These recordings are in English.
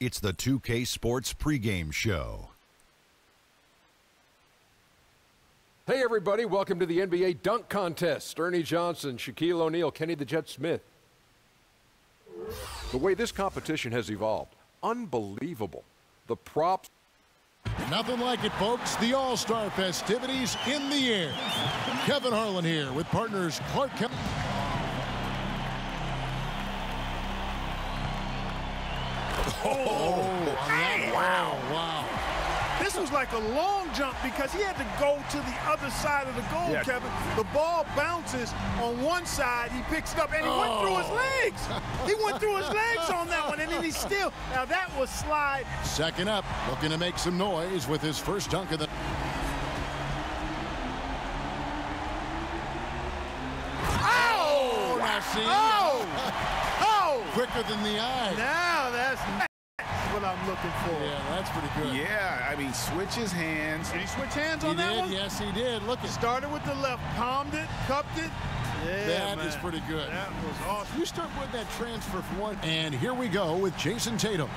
It's the 2K Sports pregame show. Hey everybody, welcome to the NBA Dunk Contest. Ernie Johnson, Shaquille O'Neal, Kenny the Jet Smith. The way this competition has evolved, unbelievable. The props. Nothing like it, folks. The All-Star festivities in the air. Kevin Harlan here with partners Clark Kemp. Wow. This was like a long jump because he had to go to the other side of the goal, Kevin. The ball bounces on one side, he picks it up, and he went through his legs. He went through his legs on that one, and then he still. Now that was slide. Second up, looking to make some noise with his first dunk of the. Oh! Now see. Oh! Quicker than the eye. Now that's what I'm looking for. Yeah, that's pretty good. Yeah, I mean, switch his hands. Did he switch hands on that one? Yes, he did. Look, Started with the left, palmed it, cupped it. Yeah, that is pretty good. That was awesome. You start with that transfer for one. And here we go with Jason Tatum.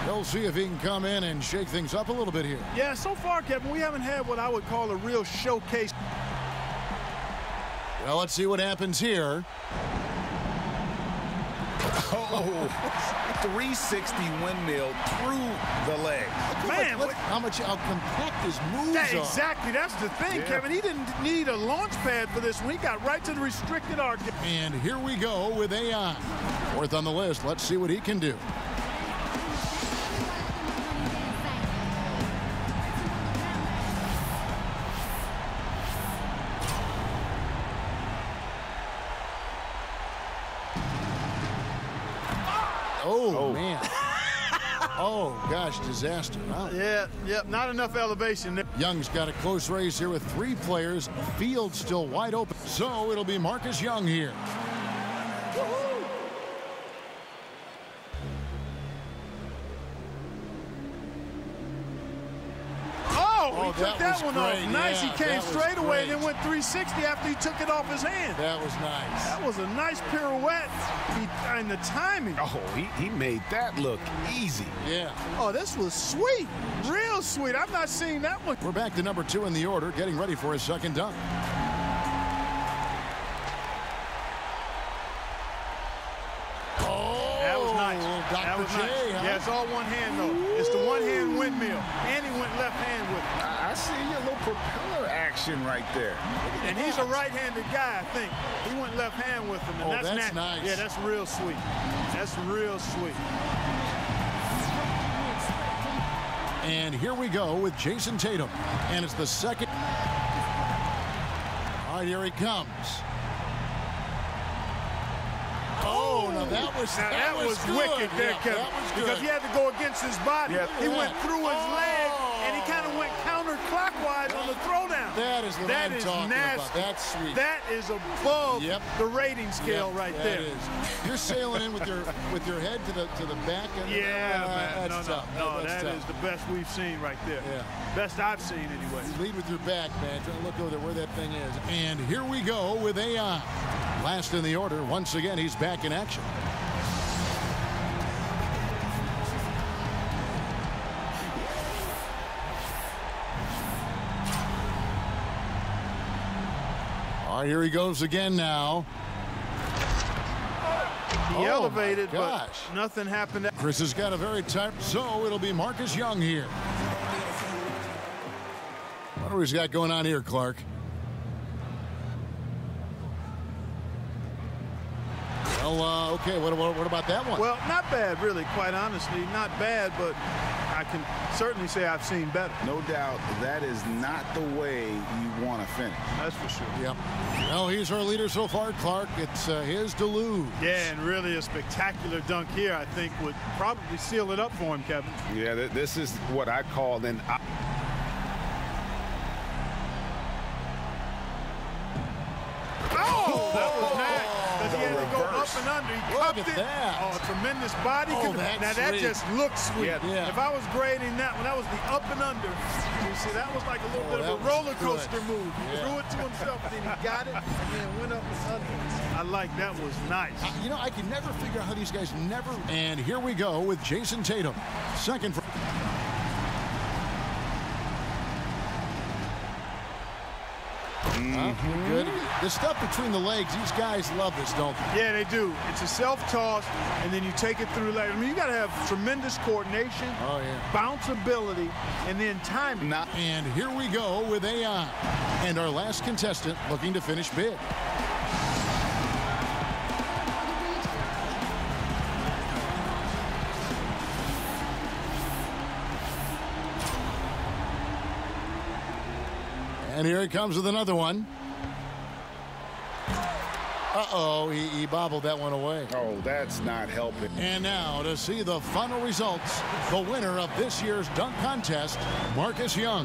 They'll see if he can come in and shake things up a little bit here. Yeah, so far, Kevin, we haven't had what I would call a real showcase. Well, let's see what happens here. Oh, 360 windmill through the leg. Man, look how compact his moves are. Exactly, that's the thing, Kevin. He didn't need a launch pad for this one. He got right to the restricted arc. And here we go with AI. Fourth on the list. Let's see what he can do. Oh, man. Oh, gosh, disaster. Huh? Yeah, not enough elevation there. Young's got a close race here with three players. Field still wide open. So it'll be Marcus Young here. He took that one off. Nice. Yeah, he came straight away and then went 360 after he took it off his hand. That was nice. That was a nice pirouette. And the timing. Oh, he made that look easy. Yeah. Oh, this was sweet. Real sweet. I've not seen that one. We're back to number 2 in the order, getting ready for his second dunk. That was nice. That was nice. Huh? Yeah, it's all one hand, though. It's the one-hand windmill. And he went left hand with it. I see a little propeller action right there. And he's a right-handed guy, I think. He went left hand with him. And that's nice. Yeah, that's real sweet. That's real sweet. And here we go with Jason Tatum. And it's the second. All right, here he comes. Oh, now that was good. Wicked there, Kevin. Because he had to go against his body. Yeah, he went through his leg, and he kind of went counterclockwise on the throwdown. That is what I'm talking about. That's sweet. That is above the rating scale right that there. Is. You're sailing in with your head to the back. Man. That's tough. That is the best we've seen right there. Yeah. Best I've seen anyway. You lead with your back, man. Trying to look over there where that thing is. And here we go with AI. Last in the order. Once again, he's back in action. All right, here he goes again now. He elevated, but nothing happened. Chris has got a very tight, so it'll be Marcus Young here. What do we got going on here, Clark? Well, okay, what about that one? Well, not bad, really, quite honestly. Not bad, but I can certainly say I've seen better. No doubt that is not the way you want to finish. That's for sure. Yep. Well, he's our leader so far, Clark. It's his to lose. Yeah, and really a spectacular dunk here, I think, would probably seal it up for him, Kevin. Yeah, this is what I call an... Oh, that was nice. Because he had to go up and under. He cupped it. That. Oh, tremendous body. Oh, now that just looks sweet. Yeah. If I was grading that one, that was the up and under. You see, that was like a little bit of a roller coaster move. He threw it to himself, and then he got it, and then went up and under. I like that was nice. You know, I can never figure out how these guys never. And here we go with Jason Tatum. Second for. Good. The stuff between the legs, these guys love this, don't they? Yeah, they do. It's a self-toss, and then you take it through. I mean, you got to have tremendous coordination, bounce ability, and then timing. And here we go with AI. And our last contestant looking to finish big. And here he comes with another one. Uh-oh, he bobbled that one away. Oh, that's not helping. And now to see the final results, the winner of this year's dunk contest, Marcus Young.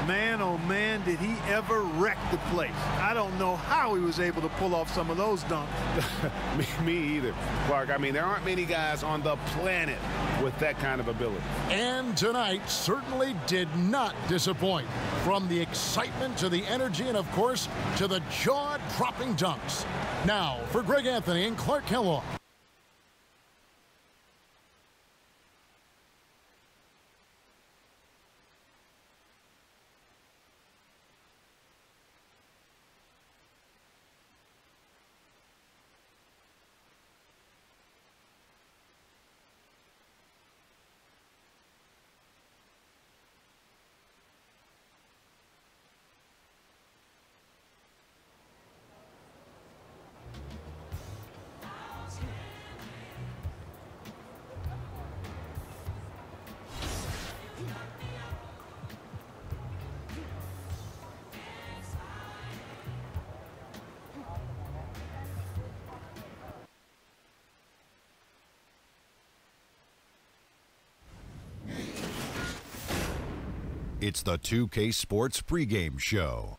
Man, oh man, did he ever wreck the place. I don't know how he was able to pull off some of those dunks. Me either, Clark. I mean, there aren't many guys on the planet with that kind of ability. And tonight certainly did not disappoint. From the excitement to the energy and, of course, to the jaw-dropping dunks. Now, for Greg Anthony and Clark Kellogg. It's the 2K Sports pregame show.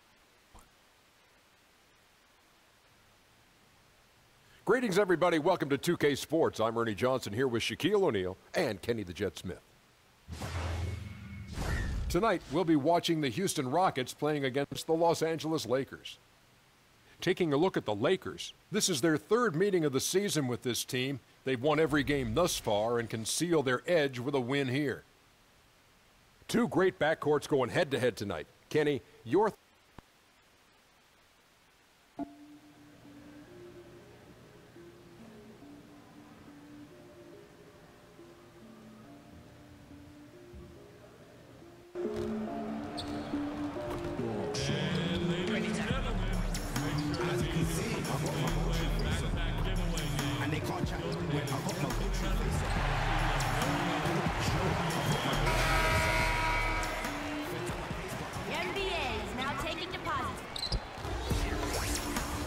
Greetings, everybody. Welcome to 2K Sports. I'm Ernie Johnson here with Shaquille O'Neal and Kenny the Jet Smith. Tonight, we'll be watching the Houston Rockets playing against the Los Angeles Lakers. Taking a look at the Lakers, this is their third meeting of the season with this team. They've won every game thus far and can seal their edge with a win here. Two great backcourts going head-to-head tonight. Kenny, your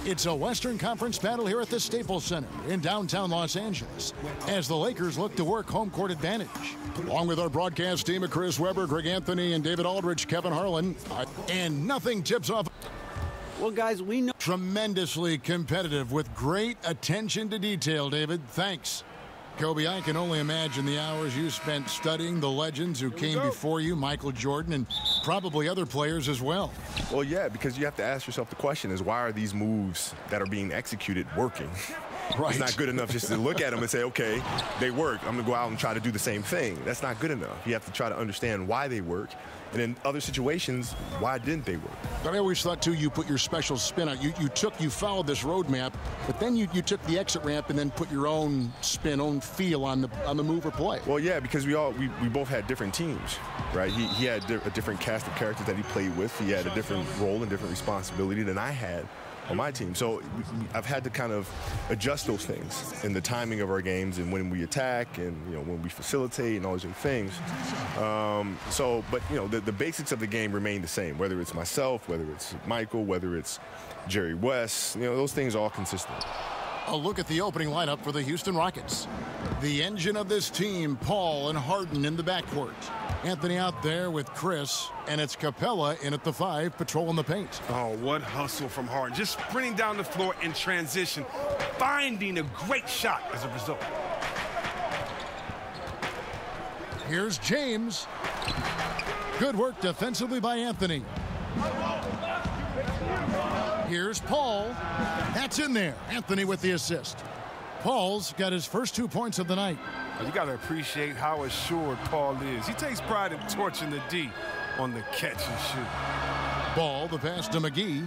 It's a Western Conference battle here at the Staples Center in downtown Los Angeles as the Lakers look to work home court advantage. Along with our broadcast team of Chris Webber, Greg Anthony, and David Aldrich, Kevin Harlan, and nothing tips off. Well, guys, we know. Tremendously competitive with great attention to detail, David. Thanks. Kobe, I can only imagine the hours you spent studying the legends who came before you, Michael Jordan, and probably other players as well. Well, yeah, because you have to ask yourself the question is, why are these moves that are being executed working? Right. It's not good enough just to look at them and say, okay, they work. I'm going to go out and try to do the same thing. That's not good enough. You have to try to understand why they work. And in other situations, why didn't they work? But I always thought, too, you put your special spin on it. You followed this roadmap, but then you took the exit ramp and then put your own spin, own feel on the move or play. Well, yeah, because we both had different teams, right? He had a different cast of characters that he played with. He had a different role and different responsibility than I had on my team. So I've had to kind of adjust those things in the timing of our games and when we attack and, you know, when we facilitate and all those things. But, you know, the basics of the game remain the same, whether it's myself, whether it's Michael, whether it's Jerry West, you know, those things are all consistent. A look at the opening lineup for the Houston Rockets. The engine of this team, Paul and Harden in the backcourt. Anthony out there with Chris, and it's Capella in at the 5, patrolling the paint. Oh, what hustle from Harden. Just sprinting down the floor in transition, finding a great shot as a result. Here's James. Good work defensively by Anthony. Here's Paul. That's in there. Anthony with the assist. Paul's got his first 2 points of the night. You got to appreciate how assured Paul is. He takes pride in torching the D on the catch and shoot. Ball, the pass to McGee.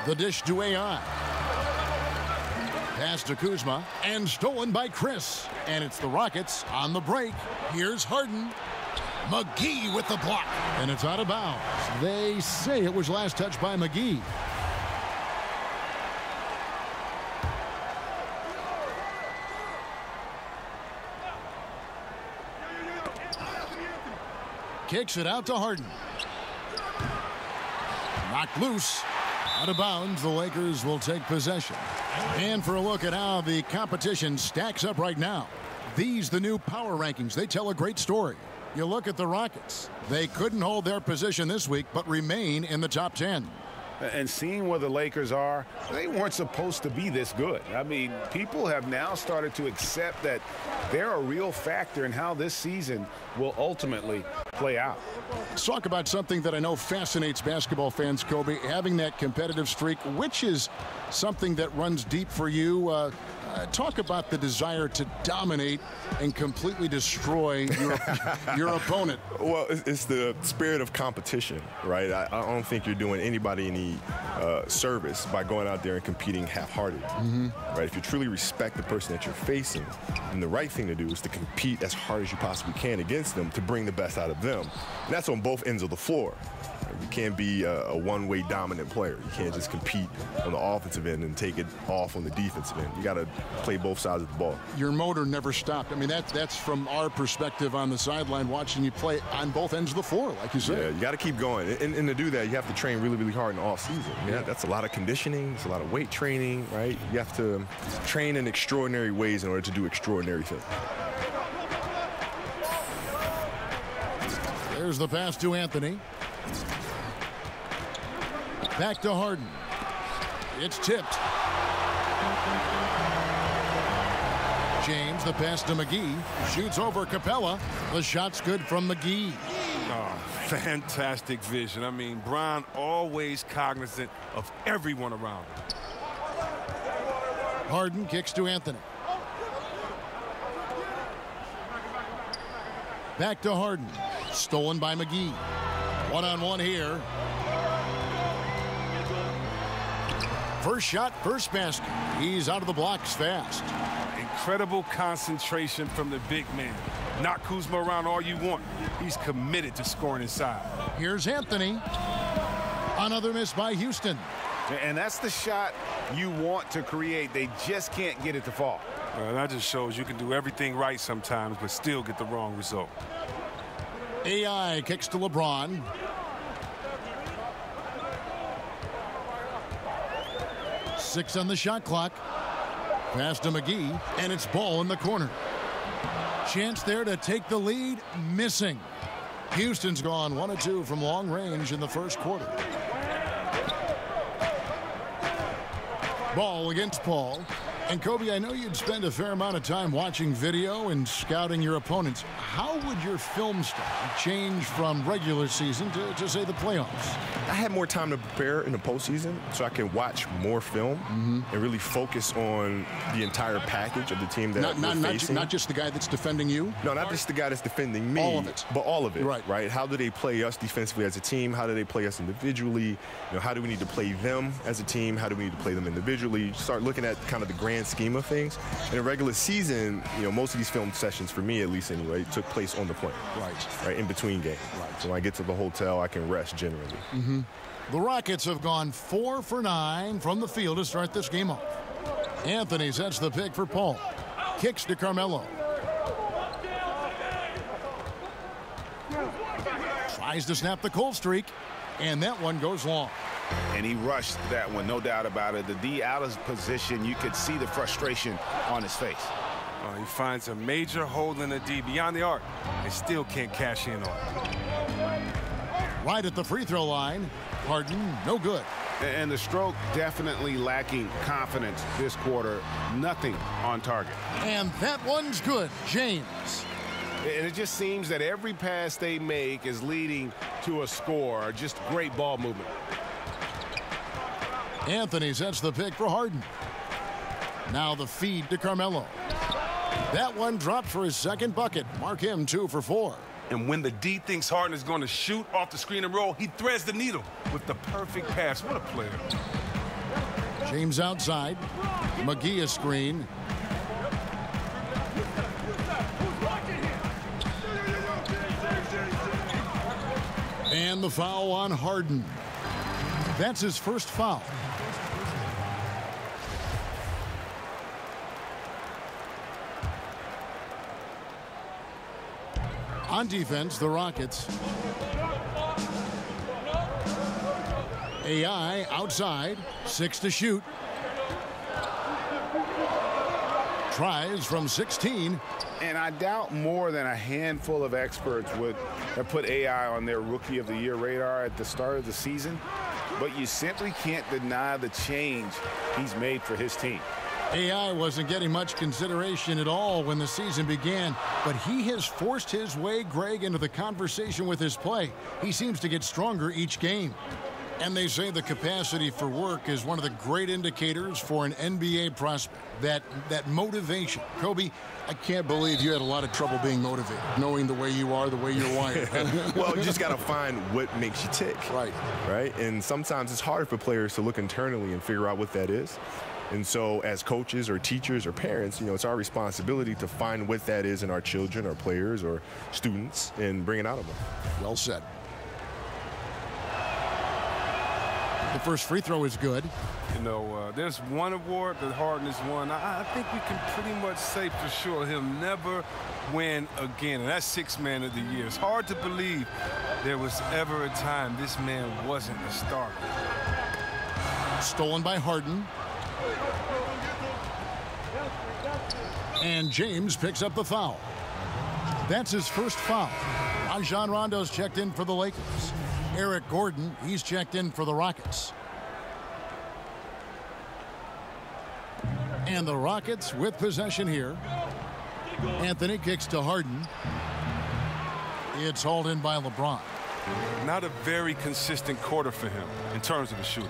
The dish to AI. Pass to Kuzma, and stolen by Chris. And it's the Rockets on the break. Here's Harden. McGee with the block. And it's out of bounds. They say it was last touched by McGee. Kicks it out to Harden. Knocked loose. Out of bounds, the Lakers will take possession. And for a look at how the competition stacks up right now. These, the new power rankings, they tell a great story. You look at the Rockets. They couldn't hold their position this week, but remain in the top 10. And seeing where the Lakers are, they weren't supposed to be this good. I mean, people have now started to accept that they're a real factor in how this season will ultimately play out. Let's talk about something that I know fascinates basketball fans, Kobe, having that competitive streak, which is something that runs deep for you. Talk about the desire to dominate and completely destroy your opponent. Well, it's the spirit of competition, right? I don't think you're doing anybody any service by going out there and competing half-hearted, right? If you truly respect the person that you're facing, then the right thing to do is to compete as hard as you possibly can against them to bring the best out of them. And that's on both ends of the floor. You can't be a one-way dominant player. You can't just compete on the offensive end and take it off on the defensive end. You got to play both sides of the ball. Your motor never stopped. I mean, that's from our perspective on the sideline, watching you play on both ends of the floor, like you said. Yeah, you got to keep going. And to do that, you have to train really, really hard in off season. Yeah, that's a lot of conditioning. It's a lot of weight training, right? You have to train in extraordinary ways in order to do extraordinary things. There's the pass to Anthony. Back to Harden. It's tipped. James, the pass to McGee. Shoots over Capella. The shot's good from McGee. Oh, fantastic vision. I mean, Bron always cognizant of everyone around him. Harden kicks to Anthony. Back to Harden. Stolen by McGee. One-on-one here. First shot, first basket. He's out of the blocks fast. Incredible concentration from the big man. Knock Kuzma around all you want. He's committed to scoring inside. Here's Anthony. Another miss by Houston. And that's the shot you want to create. They just can't get it to fall. That just shows you can do everything right sometimes, but still get the wrong result. AI kicks to LeBron. Six on the shot clock. Pass to McGee, and it's ball in the corner. Chance there to take the lead, missing. Houston's gone 1 of 2 from long range in the first quarter. Ball against Paul. And Kobe, I know you'd spend a fair amount of time watching video and scouting your opponents. How would your film style change from regular season to say, the playoffs? I had more time to prepare in the postseason, so I can watch more film and really focus on the entire package of the team that we're facing. Not just the guy that's defending you? No, not just the guy that's defending me. All of it. But all of it, right? How do they play us defensively as a team? How do they play us individually? How do we need to play them as a team? How do we need to play them individually? You start looking at kind of the grand scheme of things. In a regular season, most of these film sessions, for me at least anyway, took place on the plane. Right, in between games. Right. So when I get to the hotel, I can rest generally. The Rockets have gone 4 for 9 from the field to start this game off. Anthony sets the pick for Paul. Kicks to Carmelo. Tries to snap the cold streak, and that one goes long. And he rushed that one, no doubt about it. The D out of position, you could see the frustration on his face. He finds a major hole in the D beyond the arc and still can't cash in on it. Right at the free throw line. Harden, no good. And the stroke definitely lacking confidence this quarter. Nothing on target. And that one's good. James. And it just seems that every pass they make is leading to a score. Just great ball movement. Anthony sets the pick for Harden. Now the feed to Carmelo. That one dropped for his second bucket. Mark him 2 for 4. And when the D thinks Harden is going to shoot off the screen and roll, he threads the needle with the perfect pass. What a player. James outside. McGee a screen. And the foul on Harden. That's his first foul. On defense, the Rockets. AI outside, 6 to shoot. Tries from 16. And I doubt more than a handful of experts would have put AI on their Rookie of the Year radar at the start of the season. But you simply can't deny the change he's made for his team. AI wasn't getting much consideration at all when the season began, but he has forced his way, Greg, into the conversation with his play. He seems to get stronger each game. And they say the capacity for work is one of the great indicators for an NBA prospect. That motivation. Kobe, I can't believe you had a lot of trouble being motivated, knowing the way you are, the way you're wired. Well, you just got to find what makes you tick. Right. Right? And sometimes it's hard for players to look internally and figure out what that is. And so as coaches or teachers or parents, it's our responsibility to find what that is in our children or players or students and bring it out of them. Well said. The first free throw is good. There's one award that Harden has won. I think we can pretty much say for sure he'll never win again, and that's Sixth Man of the Year. It's hard to believe there was ever a time this man wasn't a starter. Stolen by Harden. And James picks up the foul. That's his first foul. Rajon Rondo's checked in for the Lakers. Eric Gordon, he's checked in for the Rockets. And the Rockets with possession here. Anthony kicks to Harden. It's hauled in by LeBron. Not a very consistent quarter for him in terms of the shooting.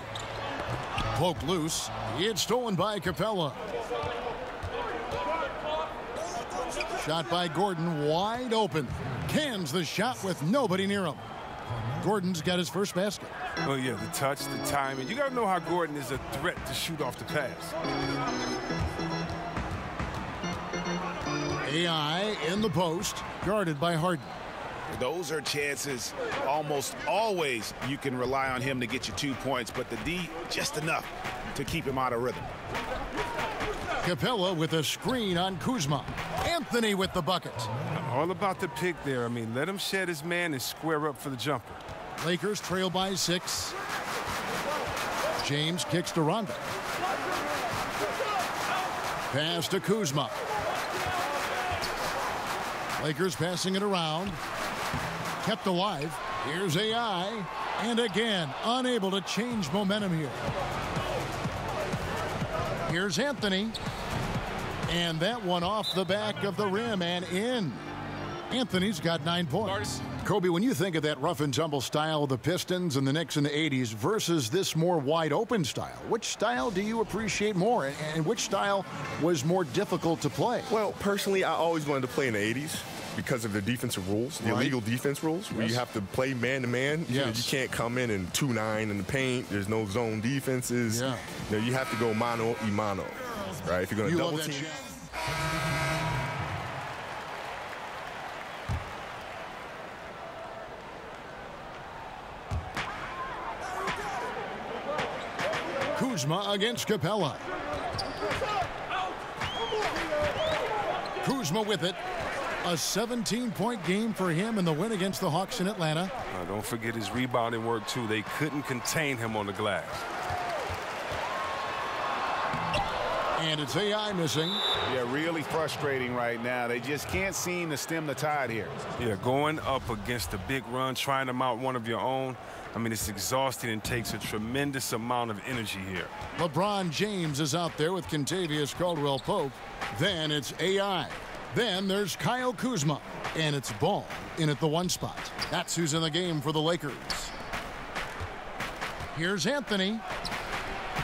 Poke loose. It's stolen by Capella. Shot by Gordon, wide open. Cans the shot with nobody near him. Gordon's got his first basket. Oh, yeah, the touch, the timing. You got to know how Gordon is a threat to shoot off the pass. AI in the post, guarded by Harden. Those are chances almost always you can rely on him to get you 2 points, but the D just enough to keep him out of rhythm. Capella with a screen on Kuzma. Anthony with the bucket. All about the pick there. Let him shed his man and square up for the jumper. Lakers trail by 6. James kicks to Rondo. Pass to Kuzma. Lakers passing it around. Kept alive. Here's AI. And again, unable to change momentum here. Here's Anthony. And that one off the back of the rim and in. Anthony's got 9 points. Kobe, when you think of that rough and tumble style of the Pistons and the Knicks in the 80s versus this more wide open style, which style do you appreciate more, and which style was more difficult to play? Well, personally, I always wanted to play in the 80s because of the defensive rules, the illegal defense rules, where you have to play man-to-man. Yes. You can't come in and 2-9 in the paint. There's no zone defenses. Yeah. You have to go mano-a-mano, right? If you're going to double team. Kuzma against Capella. Kuzma with it. A 17-point game for him in the win against the Hawks in Atlanta. Don't forget his rebounding work, too. They couldn't contain him on the glass. And it's AI missing. Yeah, really frustrating right now. They just can't seem to stem the tide here. Yeah, going up against a big run, trying to mount one of your own, I mean, it's exhausting and takes a tremendous amount of energy here. LeBron James is out there with Kentavious Caldwell-Pope. Then it's AI. Then there's Kyle Kuzma. And it's Ball in at the 1 spot. That's who's in the game for the Lakers. Here's Anthony.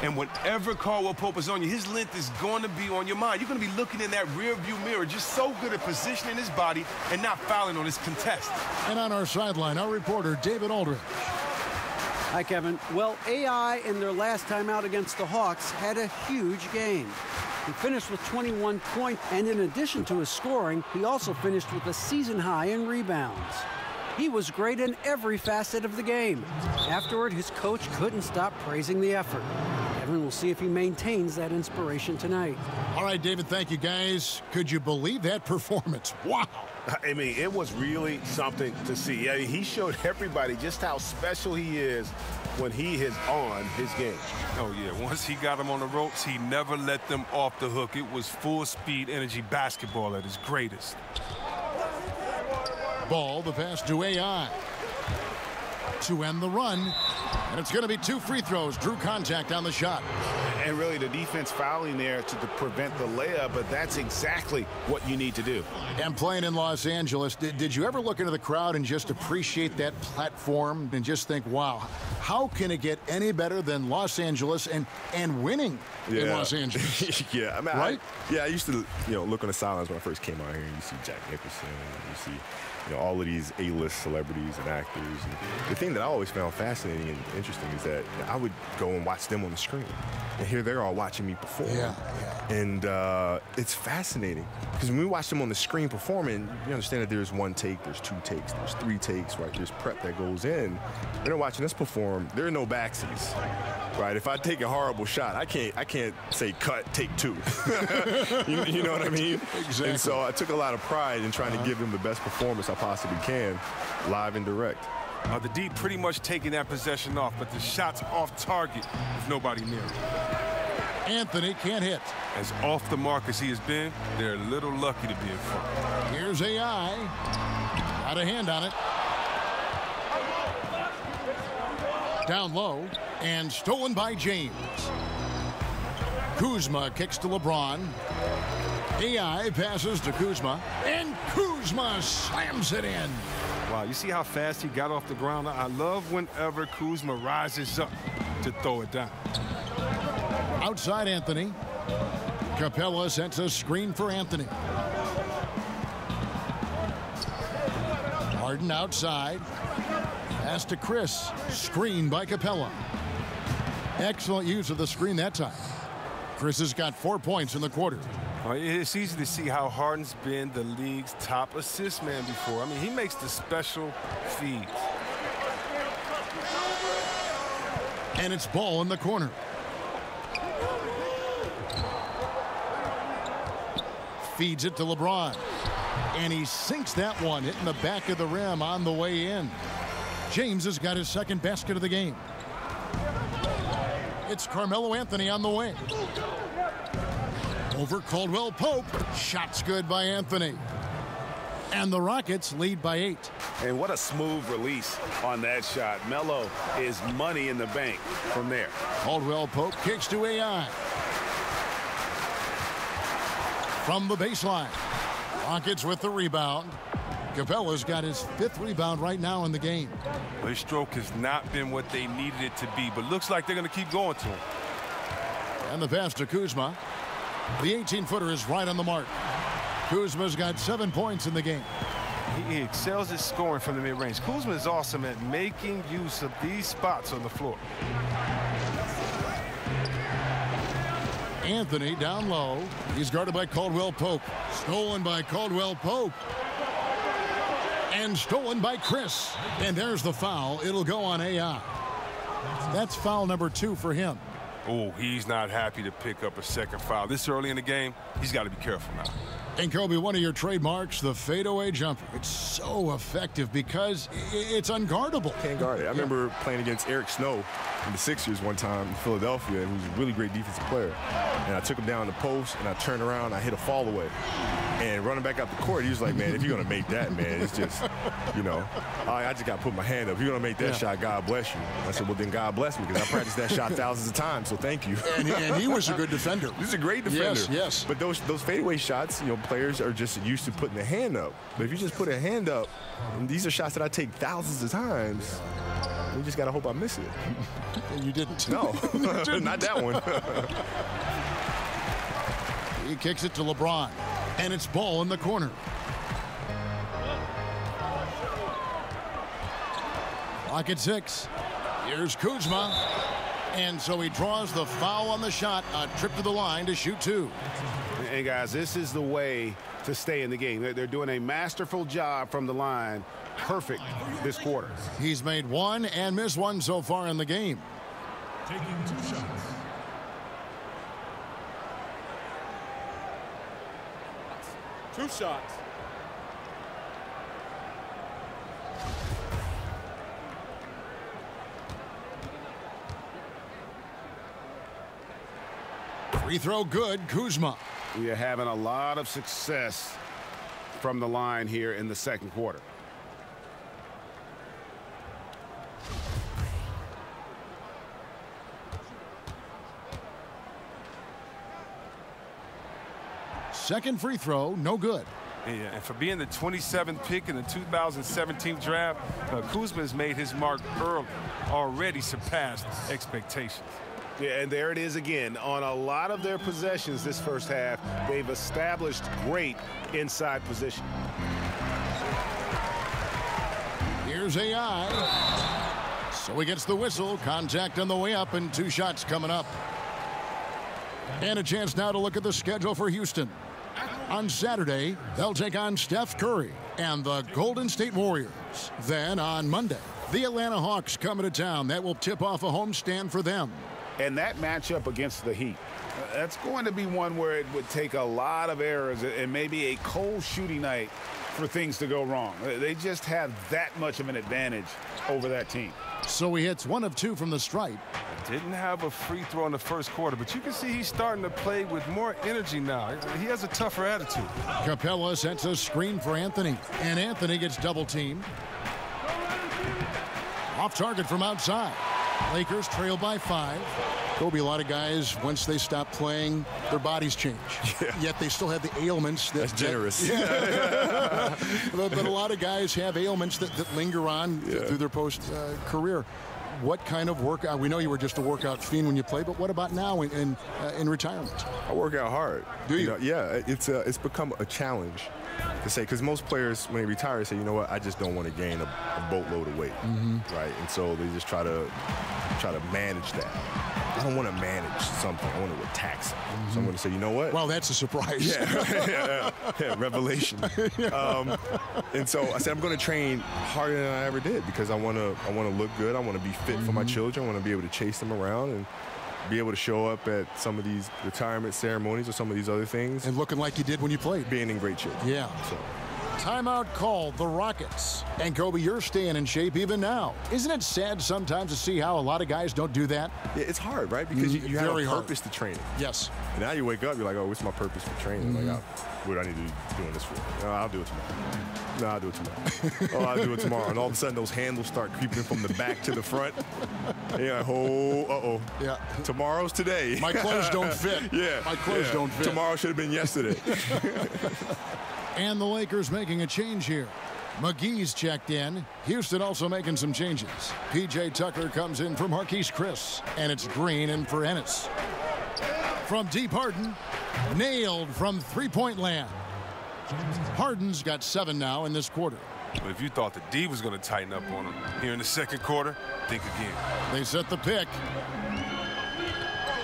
And whenever Caldwell-Pope is on you, his length is going to be on your mind. You're going to be looking in that rearview mirror, just so good at positioning his body and not fouling on his contest. And on our sideline, our reporter, David Aldridge. Hi, Kevin. Well, AI in their last time out against the Hawks had a huge game. He finished with 21 points, and in addition to his scoring, he also finished with a season high in rebounds. He was great in every facet of the game. Afterward, his coach couldn't stop praising the effort. Kevin will see if he maintains that inspiration tonight. All right, David, thank you, guys. Could you believe that performance? Wow. I mean, it was really something to see. I mean, he showed everybody just how special he is when he is on his game. Oh, yeah. Once he got him on the ropes, he never let them off the hook. It was full-speed energy basketball at its greatest. Ball, the pass to AI. To end the run. And it's going to be 2 free throws. Drew contact on the shot. And really the defense fouling there to prevent the layup, but that's exactly what you need to do. And playing in Los Angeles, did you ever look into the crowd and just appreciate that platform and just think, wow, how can it get any better than Los Angeles and winning in Los Angeles? Yeah, I mean, right? I used to, look on the sidelines when I first came out here, and you see Jack Nicholson, and you see all of these A-list celebrities and actors. And the thing that I always found fascinating and interesting is that I would go and watch them on the screen. And here they're all watching me perform. Yeah. And it's fascinating because when we watch them on the screen performing, you understand that there's 1 take, there's 2 takes, there's 3 takes, right? There's prep that goes in. And they're watching us perform. There are no backsies, right? If I take a horrible shot, I can't say cut, take 2. you know what I mean? Exactly. And so I took a lot of pride in trying to give them the best performance I possibly can, live and direct. The D pretty much taking that possession off, but the shot's off target with nobody near him. Anthony can't hit. As off the mark as he has been, they're a little lucky to be in front. Here's AI. Got a hand on it. Down low and stolen by James. Kuzma kicks to LeBron. AI passes to Kuzma, and Kuzma slams it in. Wow, you see how fast he got off the ground? I love whenever Kuzma rises up to throw it down. Outside Anthony. Capella sets a screen for Anthony. Harden outside. Pass to Chris. Screen by Capella. Excellent use of the screen that time. Chris has got 4 points in the quarter. It's easy to see how Harden's been the league's top assist man before. I mean, he makes the special feeds. And it's Ball in the corner. Feeds it to LeBron. And he sinks that one, hitting the back of the rim on the way in. James has got his 2nd basket of the game. It's Carmelo Anthony on the way. Over Caldwell-Pope. Shot's good by Anthony. And the Rockets lead by 8. And what a smooth release on that shot. Melo is money in the bank from there. Caldwell-Pope kicks to AI. From the baseline. Rockets with the rebound. Capella's got his 5th rebound right now in the game. Well, his stroke has not been what they needed it to be, but looks like they're going to keep going to him. And the pass to Kuzma. The 18-footer is right on the mark. Kuzma's got 7 points in the game. He excels at scoring from the mid-range. Kuzma is awesome at making use of these spots on the floor. Anthony down low. He's guarded by Caldwell-Pope. Stolen by Caldwell-Pope. And stolen by Chris. And there's the foul. It'll go on AI. That's foul number 2 for him. Oh, he's not happy to pick up a 2nd foul. This early in the game, he's got to be careful now. And Kobe, one of your trademarks, the fadeaway jumper. It's so effective because it's unguardable. Can't guard it. I remember playing against Eric Snow in the Sixers one time in Philadelphia, and he was a really great defensive player. And I took him down the post, and I turned around, and I hit a fall away. And running back up the court, he was like, man, if you're going to make that, man, it's just, you know, I just got to put my hand up. If you're going to make that shot, God bless you. I said, well, then God bless me, because I practiced that shot thousands of times, so thank you. And he was a good defender. He's a great defender. Yes. But those fadeaway shots, you know, players are just used to putting their hand up. But if you just put a hand up, and these are shots that I take thousands of times, you just got to hope I miss it. And you didn't. No, not that one. He kicks it to LeBron, and it's ball in the corner. Clock at 6. Here's Kuzma. And so he draws the foul on the shot, a trip to the line to shoot 2. And guys, this is the way to stay in the game. They're doing a masterful job from the line. Perfect this quarter. He's made 1 and missed 1 so far in the game. Taking 2 shots. Two shots. Free throw good, Kuzma. We are having a lot of success from the line here in the second quarter. Second free throw, no good. Yeah, and for being the 27th pick in the 2017 draft, Kuzma has made his mark early, already surpassed expectations. Yeah, and there it is again. On a lot of their possessions this first half, they've established great inside position. Here's AI. So he gets the whistle. Contact on the way up, and 2 shots coming up. And a chance now to look at the schedule for Houston. On Saturday, they'll take on Steph Curry and the Golden State Warriors. Then on Monday, the Atlanta Hawks coming to town. That will tip off a homestand for them. And that matchup against the Heat, that's going to be one where it would take a lot of errors and maybe a cold shooting night for things to go wrong. They just have that much of an advantage over that team. So he hits 1 of 2 from the stripe. Didn't have a free throw in the first quarter, but you can see he's starting to play with more energy now. He has a tougher attitude. Capella sets a screen for Anthony, and Anthony gets double-teamed. Off target from outside. Lakers trail by 5. Kobe, a lot of guys, once they stop playing, their bodies change. Yeah. Yet they still have the ailments. That's generous. But a lot of guys have ailments that linger on through their post-career. What kind of workout? We know you were just a workout fiend when you played, but what about now in retirement? I work out hard. Do you? know, yeah, it's become a challenge to say, because most players, when they retire, say, you know what, I just don't want to gain a boatload of weight, right? And so they just try to manage that. I don't want to manage something. I want to attack something. So I'm going to say, you know what? Well, that's a surprise. Yeah, revelation. And so I said, I'm going to train harder than I ever did, because I want to look good. I want to be fit for my children. I want to be able to chase them around and be able to show up at some of these retirement ceremonies or some of these other things. And looking like you did when you played. Being in great shape. Yeah. So. Timeout called, the Rockets. And Kobe, you're staying in shape even now. Isn't it sad sometimes to see how a lot of guys don't do that? Yeah, it's hard, right? Because you have a purpose to training. Yes. And now you wake up, you're like, oh, what's my purpose for training? Like, what do I need to be doing this for? No, I'll do it tomorrow. No, I'll do it tomorrow. Oh, I'll do it tomorrow. And all of a sudden, those handles start creeping from the back to the front. And you're like, uh-oh. Yeah. Tomorrow's today. My clothes don't fit. Yeah. My clothes don't fit. Tomorrow should have been yesterday. And the Lakers making a change here. McGee's checked in. Houston also making some changes. P.J. Tucker comes in for Marquise Chris. And it's Green in for Ennis. From deep, Harden. Nailed from three-point land. Harden's got 7 now in this quarter. But if you thought the D was going to tighten up on him here in the second quarter, think again. They set the pick.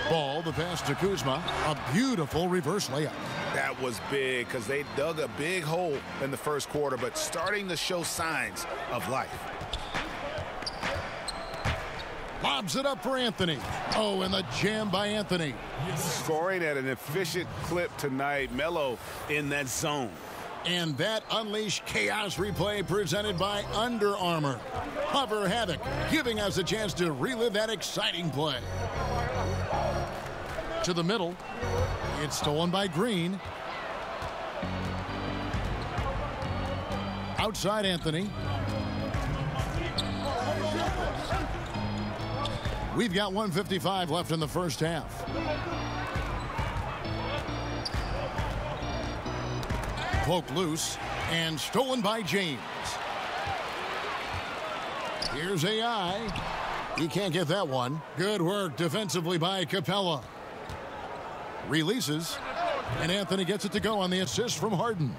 Ball, the pass to Kuzma. A beautiful reverse layup. That was big because they dug a big hole in the first quarter, but starting to show signs of life. Lobs it up for Anthony. Oh, and the jam by Anthony. Scoring at an efficient clip tonight. Melo in that zone. And that Unleash Chaos replay presented by Under Armour. Hover Havoc, giving us a chance to relive that exciting play. To the middle. It's stolen by Green. Outside Anthony. We've got 1:55 left in the first half. Poked loose and stolen by James. Here's AI. He can't get that one. Good work defensively by Capella. Releases, and Anthony gets it to go on the assist from Harden.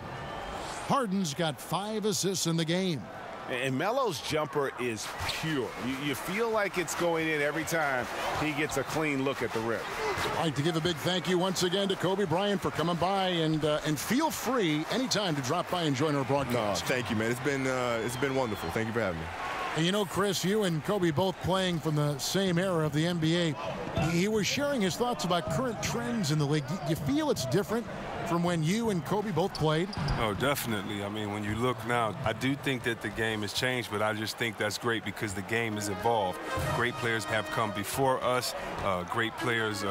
Harden's got 5 assists in the game. And Melo's jumper is pure. You feel like it's going in every time he gets a clean look at the rim. I'd like to give a big thank you once again to Kobe Bryant for coming by, and feel free anytime to drop by and join our broadcast. No, thank you, man. It's been wonderful. Thank you for having me. And you know, Chris, you and Kobe both playing from the same era of the NBA. He was sharing his thoughts about current trends in the league. Do you feel it's different from when you and Kobe both played? Oh, definitely. I mean, when you look now, I do think that the game has changed, but I just think that's great because the game has evolved. Great players have come before us. Great players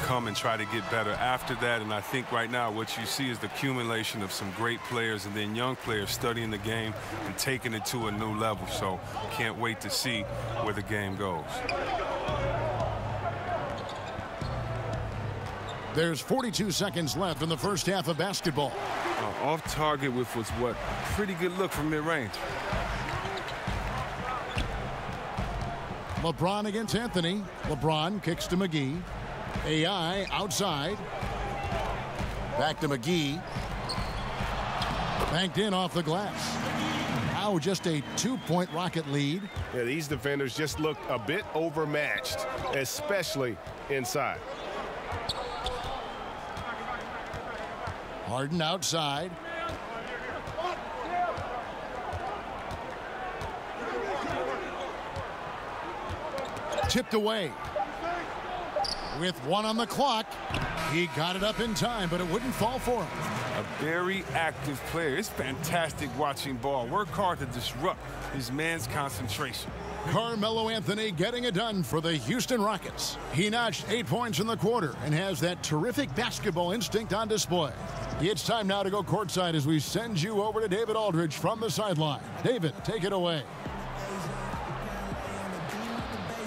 come and try to get better after that. And I think right now what you see is the accumulation of some great players and then young players studying the game and taking it to a new level. So can't wait to see where the game goes. There's 42 seconds left in the first half of basketball. Off target with was what? Pretty good look from mid-range. LeBron against Anthony. LeBron kicks to McGee. AI outside. Back to McGee. Banked in off the glass. Now just a 2-point Rocket lead. Yeah, these defenders just look a bit overmatched, especially inside. Harden outside. Tipped away. With 1 on the clock. He got it up in time, but it wouldn't fall for him. A very active player. It's fantastic watching ball. Work hard to disrupt his man's concentration. Carmelo Anthony getting it done for the Houston Rockets. He notched 8 points in the quarter and has that terrific basketball instinct on display. It's time now to go courtside as we send you over to David Aldridge from the sideline. David, take it away.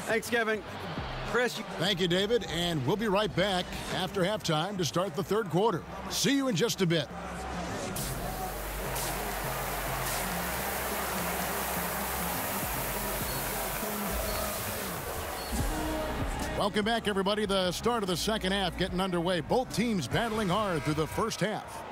Thanks, Kevin. Chris. Thank you, David, and we'll be right back after halftime to start the third quarter. See you in just a bit. Welcome back, everybody. The start of the second half getting underway. Both teams battling hard through the first half.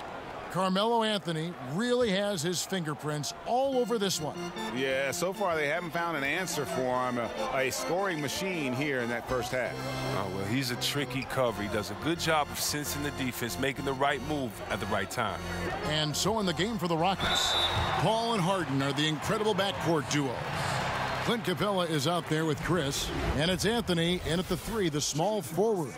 Carmelo Anthony really has his fingerprints all over this one. Yeah, so far they haven't found an answer for him. A scoring machine here in that first half. Oh, well, he's a tricky cover. He does a good job of sensing the defense, making the right move at the right time. And so in the game for the Rockets, Paul and Harden are the incredible backcourt duo. Clint Capella is out there with Chris, and it's Anthony in at the 3, the small forward.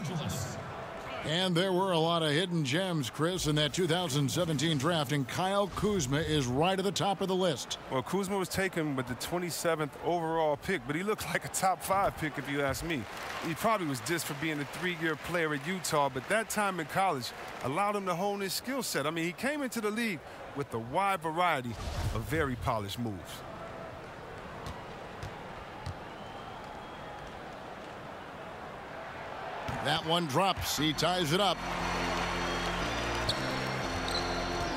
And there were a lot of hidden gems, Chris, in that 2017 draft, and Kyle Kuzma is right at the top of the list. Well, Kuzma was taken with the 27th overall pick, but he looked like a top 5 pick if you ask me. He probably was just for being a 3-year player at Utah, but that time in college allowed him to hone his skill set. I mean, he came into the league with a wide variety of very polished moves. That one drops. He ties it up.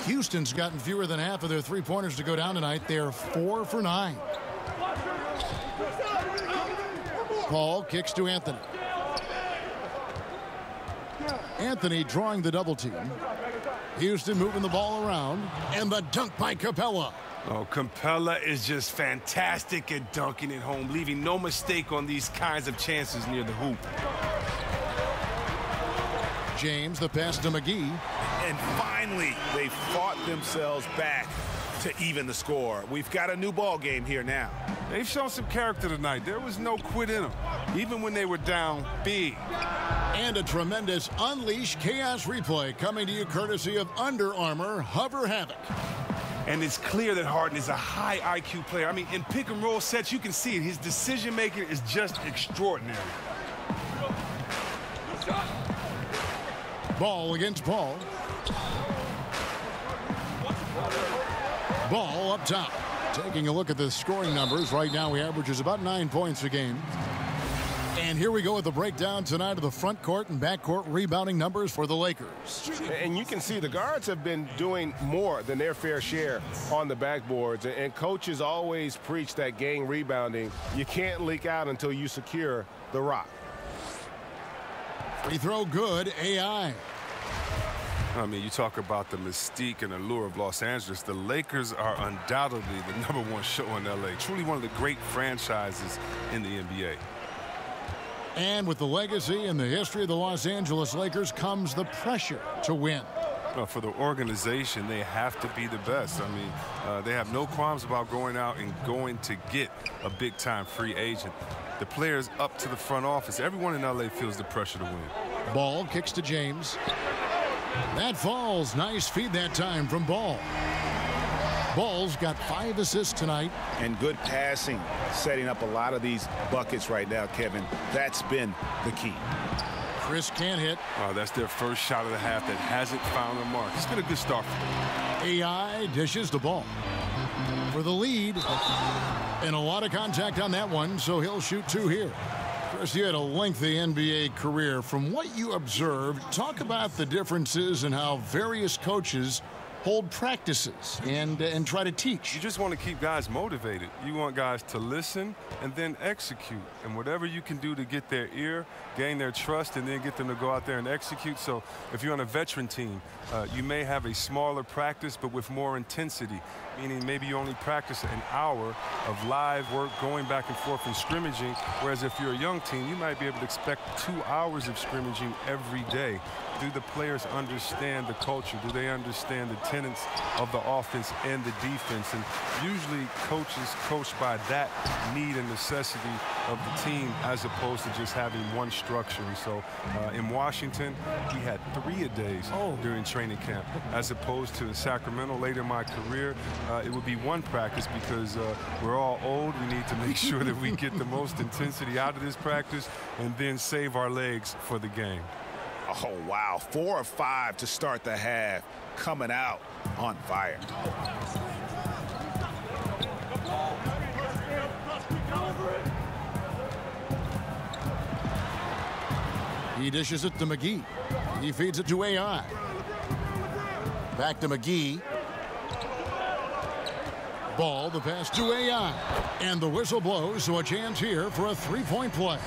Houston's gotten fewer than half of their three-pointers to go down tonight. They're 4 for 9. Paul kicks to Anthony. Anthony drawing the double team. Houston moving the ball around. And the dunk by Capella. Oh, Capella is just fantastic at dunking it home, leaving no mistake on these kinds of chances near the hoop. James, the pass to McGee. And finally, they fought themselves back to even the score. We've got a new ball game here now. They've shown some character tonight. There was no quit in them, even when they were down big. And a tremendous Unleash Chaos replay coming to you courtesy of Under Armour Hover Havoc. And it's clear that Harden is a high IQ player. I mean, in pick and roll sets, you can see it. His decision making is just extraordinary. Ball against Paul. Ball up top. Taking a look at the scoring numbers. Right now, he averages about 9 points a game. And here we go with the breakdown tonight of the front court and back court rebounding numbers for the Lakers. And you can see the guards have been doing more than their fair share on the backboards. And coaches always preach that gang rebounding. You can't leak out until you secure the rock. Free throw good, AI. I mean, you talk about the mystique and allure of Los Angeles. The Lakers are undoubtedly the #1 show in L.A. Truly one of the great franchises in the NBA. And with the legacy and the history of the Los Angeles Lakers comes the pressure to win. Well, for the organization, they have to be the best. I mean, they have no qualms about going out and going to get a big-time free agent. The players up to the front office, everyone in L.A. feels the pressure to win. Ball kicks to James. That falls. Nice feed that time from Ball. Ball's got 5 assists tonight. And good passing, setting up a lot of these buckets right now, Kevin. That's been the key. Chris can't hit. Wow, that's their first shot of the half that hasn't found the mark. It's been a good start for them. AI dishes the ball for the lead. And a lot of contact on that one, so he'll shoot 2 here. Chris, you had a lengthy NBA career. From what you observed, talk about the differences in how various coaches hold practices and try to teach. You just want to keep guys motivated. You want guys to listen and then execute. And whatever you can do to get their ear, gain their trust, and then get them to go out there and execute. So if you're on a veteran team, you may have a smaller practice but with more intensity, meaning maybe you only practice an hour of live work going back and forth and scrimmaging, whereas if you're a young team, you might be able to expect 2 hours of scrimmaging every day. Do the players understand the culture? Do they understand the tenets of the offense and the defense? And usually coaches coach by that need and necessity of the team as opposed to just having one structure. And so in Washington, we had 3-a-days during training camp, as opposed to in Sacramento later in my career, it would be 1 practice because we're all old. We need to make sure that we get the most intensity out of this practice and then save our legs for the game. Oh, wow. 4 of 5 to start the half. Coming out on fire. He dishes it to McGee. He feeds it to AI. Back to McGee. Ball, the pass to AI. And the whistle blows, so a chance here for a 3-point play.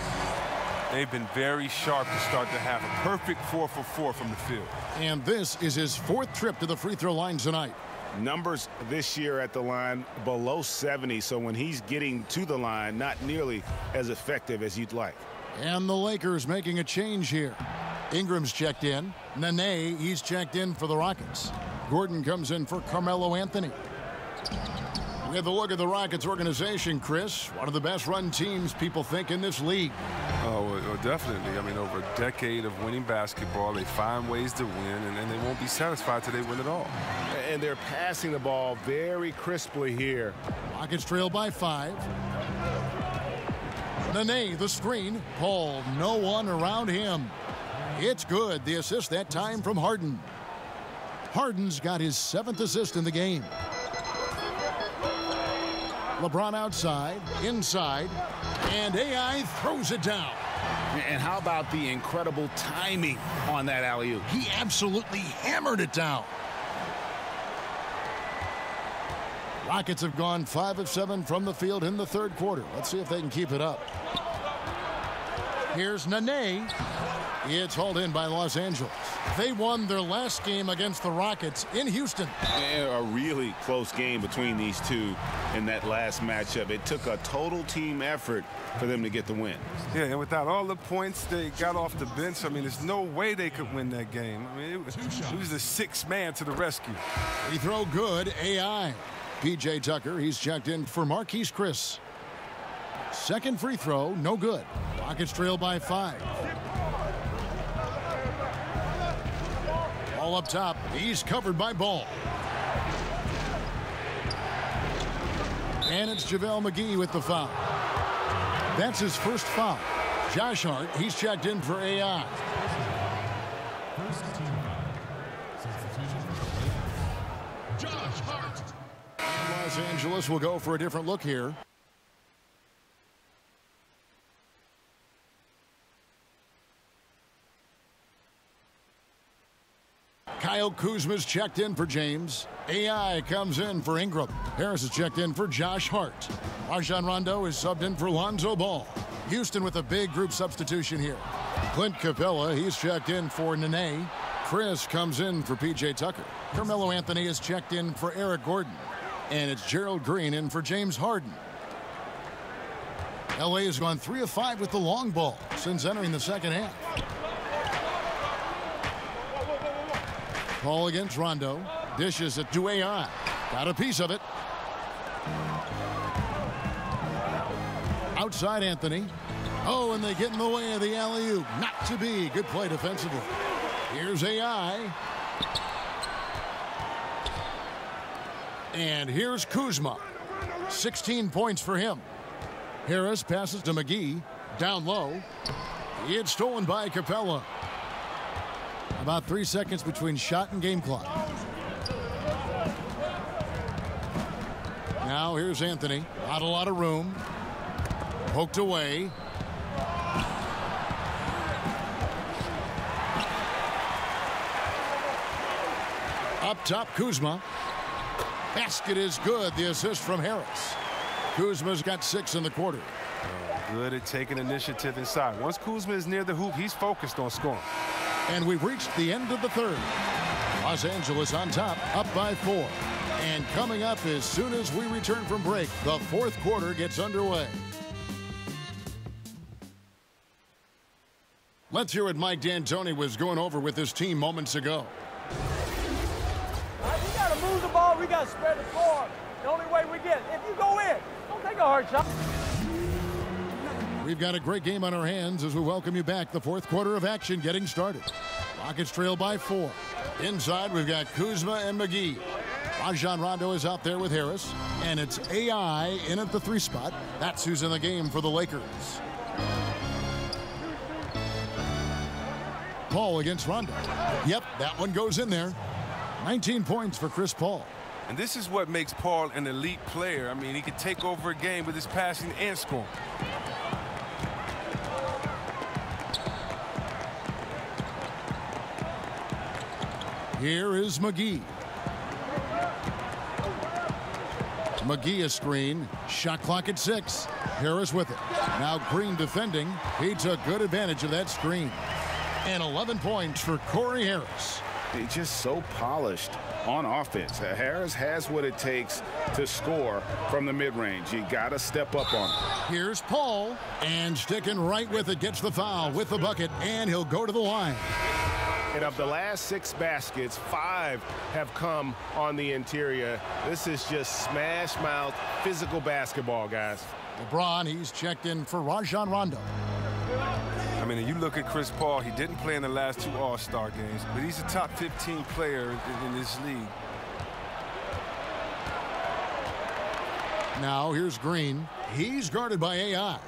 They've been very sharp to start the half. A perfect 4 for 4 from the field. And this is his 4th trip to the free throw line tonight. Numbers this year at the line below 70, so when he's getting to the line, not nearly as effective as you'd like. And the Lakers making a change here. Ingram's checked in. Nene, he's checked in for the Rockets. Gordon comes in for Carmelo Anthony. We have a look at the Rockets organization, Chris. One of the best-run teams people think in this league. Oh, well, definitely. I mean, over a decade of winning basketball, they find ways to win, and they won't be satisfied till they win it all. And they're passing the ball very crisply here. Rockets trail by 5. Nene, the screen. Paul, no one around him. It's good. The assist that time from Harden. Harden's got his 7th assist in the game. LeBron outside, inside, and AI throws it down. And how about the incredible timing on that alley-oop? He absolutely hammered it down. Rockets have gone 5 of 7 from the field in the 3rd quarter. Let's see if they can keep it up. Here's Nene. It's hauled in by Los Angeles. They won their last game against the Rockets in Houston. A really close game between these two in that last matchup. It took a total team effort for them to get the win. Yeah, and without all the points they got off the bench, I mean, there's no way they could win that game. I mean, it was the 6th man to the rescue. Free throw good, AI. P.J. Tucker, he's checked in for Marquise Chris. Second free throw, no good. Rockets trail by 5. Ball up top. He's covered by Ball. And it's JaVale McGee with the foul. That's his first foul. Josh Hart, he's checked in for AI. First team foul. Substitution for Josh Hart. Los Angeles will go for a different look here. Kyle Kuzma's checked in for James. AI comes in for Ingram. Harris is checked in for Josh Hart. Rajon Rondo is subbed in for Lonzo Ball. Houston with a big group substitution here. Clint Capella, he's checked in for Nene. Chris comes in for P.J. Tucker. Carmelo Anthony is checked in for Eric Gordon. And it's Gerald Green in for James Harden. L.A. has gone 3 of 5 with the long ball since entering the second half. Ball against Rondo. Dishes it to AI. Got a piece of it. Outside Anthony. Oh, and they get in the way of the alley-oop. Not to be. Good play defensively. Here's AI. And here's Kuzma. 16 points for him. Harris passes to McGee. Down low. It's stolen by Capella. About 3 seconds between shot and game clock. Now here's Anthony. Not a lot of room. Poked away. Up top, Kuzma. Basket is good. The assist from Harris. Kuzma's got 6 in the quarter. Good at taking initiative inside. Once Kuzma is near the hoop, he's focused on scoring. And we've reached the end of the third. Los Angeles on top, up by 4. And coming up as soon as we return from break, the fourth quarter gets underway. Let's hear what Mike D'Antoni was going over with his team moments ago. We got to move the ball. We got to spread the floor. The only way we get it. If you go in, don't take a hard shot. We've got a great game on our hands as we welcome you back. The fourth quarter of action getting started. Rockets trail by 4. Inside, we've got Kuzma and McGee. Rajon Rondo is out there with Harris. And it's AI in at the 3 spot. That's who's in the game for the Lakers. Paul against Rondo. Yep, that one goes in there. 19 points for Chris Paul. And this is what makes Paul an elite player. I mean, he can take over a game with his passing and scoring. Here is McGee. McGee a screen. Shot clock at 6. Harris with it. Now Green defending. He took good advantage of that screen. And 11 points for Corey Harris. He's just so polished on offense. Harris has what it takes to score from the mid-range. You got to step up on it. Here's Paul. And sticking right with it. Gets the foul with the bucket. And he'll go to the line. And of the last 6 baskets, 5 have come on the interior. This is just smash mouth physical basketball, guys. LeBron, he's checked in for Rajon Rondo. I mean, you look at Chris Paul, he didn't play in the last 2 All-Star games, but he's a top 15 player in this league. Now here's Green. He's guarded by AI.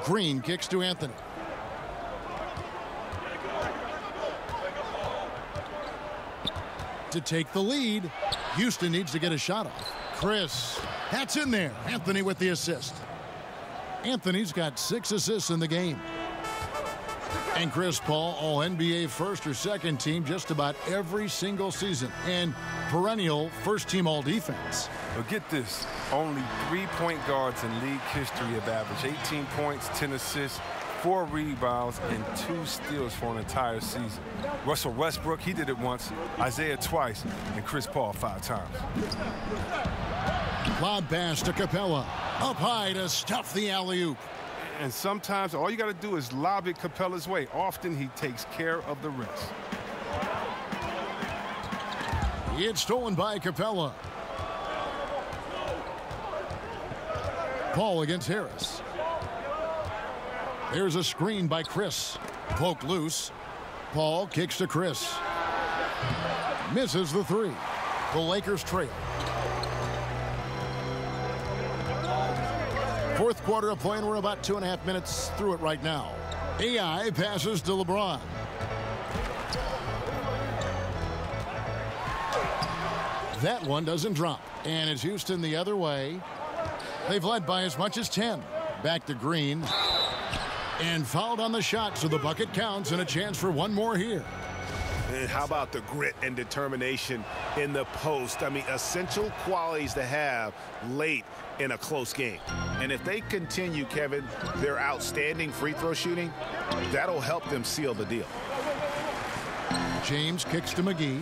Green kicks to Anthony. To take the lead. Houston needs to get a shot off. Chris, that's in there. Anthony with the assist. Anthony's got 6 assists in the game. And Chris Paul, all NBA first or second team just about every single season. And perennial first team all defense. But get this, only 3 point guards in league history have averaged 18 points, 10 assists, 4 rebounds, and 2 steals for an entire season. Russell Westbrook, he did it once, Isaiah twice, and Chris Paul 5 times. Lob pass to Capella. Up high to stuff the alley-oop. And sometimes all you got to do is lob it Capella's way. Often he takes care of the rest. It's stolen by Capella. Paul against Harris. There's a screen by Chris. Poked loose. Paul kicks to Chris. Misses the three. The Lakers trail. Fourth quarter of play, and we're about 2.5 minutes through it right now. AI passes to LeBron. That one doesn't drop, and it's Houston the other way. They've led by as much as 10. Back to Green. And fouled on the shot, so the bucket counts, and a chance for one more here. And how about the grit and determination in the post? I mean, essential qualities to have late in a close game. And if they continue, Kevin, their outstanding free throw shooting, that'll help them seal the deal. James kicks to McGee.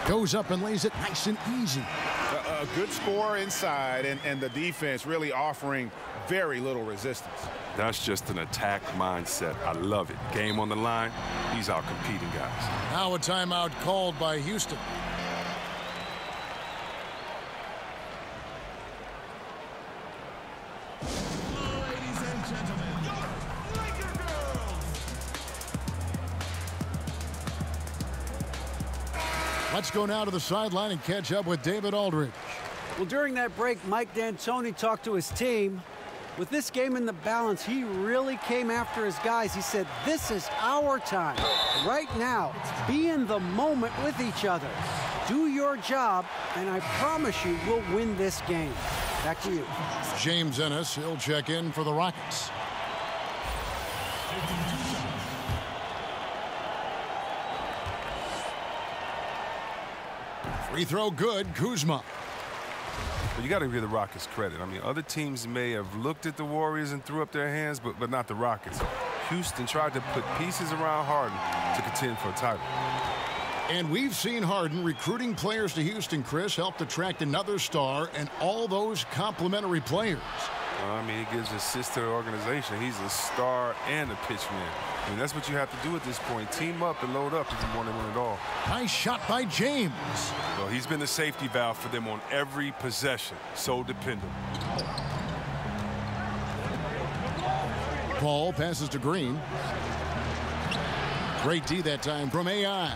Goes up and lays it nice and easy. A good score inside, and the defense really offering very little resistance. That's just an attack mindset. I love it. Game on the line. He's out competing guys. Now a timeout called by Houston. Ladies and gentlemen, your Laker girls. Let's go now to the sideline and catch up with David Aldridge. Well, during that break, Mike D'Antoni talked to his team. With this game in the balance, he really came after his guys. He said, this is our time. Right now, be in the moment with each other. Do your job, and I promise you we'll win this game. Back to you. James Ennis, he'll check in for the Rockets. Free throw good, Kuzma. But you got to give the Rockets credit. I mean, other teams may have looked at the Warriors and threw up their hands, but not the Rockets. Houston tried to put pieces around Harden to contend for a title. And we've seen Harden recruiting players to Houston, Chris, helped attract another star and all those complimentary players. I mean, he gives assists to the organization. He's a star and a pitchman. I mean, that's what you have to do at this point. Team up and load up if you want to win it all. Nice shot by James. Well, he's been the safety valve for them on every possession. So dependable. Paul passes to Green. Great D that time from AI.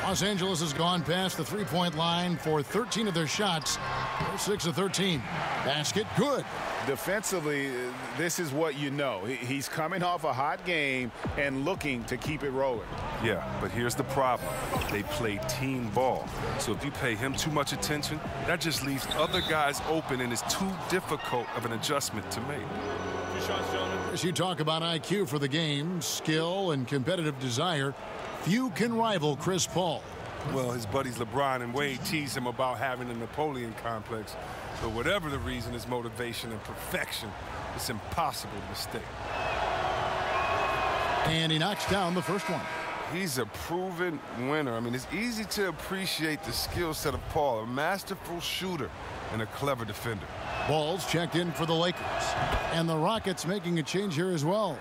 Los Angeles has gone past the three-point line for 13 of their shots. They're 6 of 13. Basket good. Defensively, this is what you know. He's coming off a hot game and looking to keep it rolling. Yeah, but here's the problem. They play team ball. So if you pay him too much attention, that just leaves other guys open, and it's too difficult of an adjustment to make. As you talk about IQ for the game, skill and competitive desire, few can rival Chris Paul. Well, his buddies LeBron and Wade tease him about having a Napoleon complex. But whatever the reason, his motivation and perfection, it's impossible to mistake. And he knocks down the first one. He's a proven winner. I mean, it's easy to appreciate the skill set of Paul, a masterful shooter and a clever defender. Ball's checked in for the Lakers. And the Rockets making a change here as well.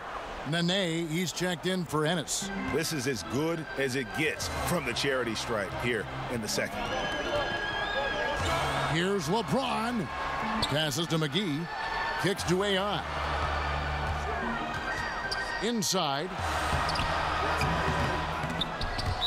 Nene, he's checked in for Ennis. This is as good as it gets from the charity stripe here in the second. Here's LeBron. Passes to McGee. Kicks to AI. Inside.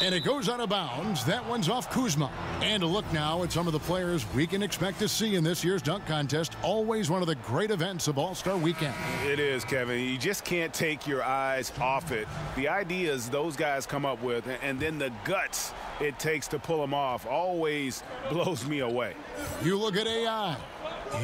And it goes out of bounds. That one's off Kuzma. And a look now at some of the players we can expect to see in this year's dunk contest. Always one of the great events of All-Star Weekend. It is, Kevin. You just can't take your eyes off it. The ideas those guys come up with, and then the guts it takes to pull them off, always blows me away. You look at AI.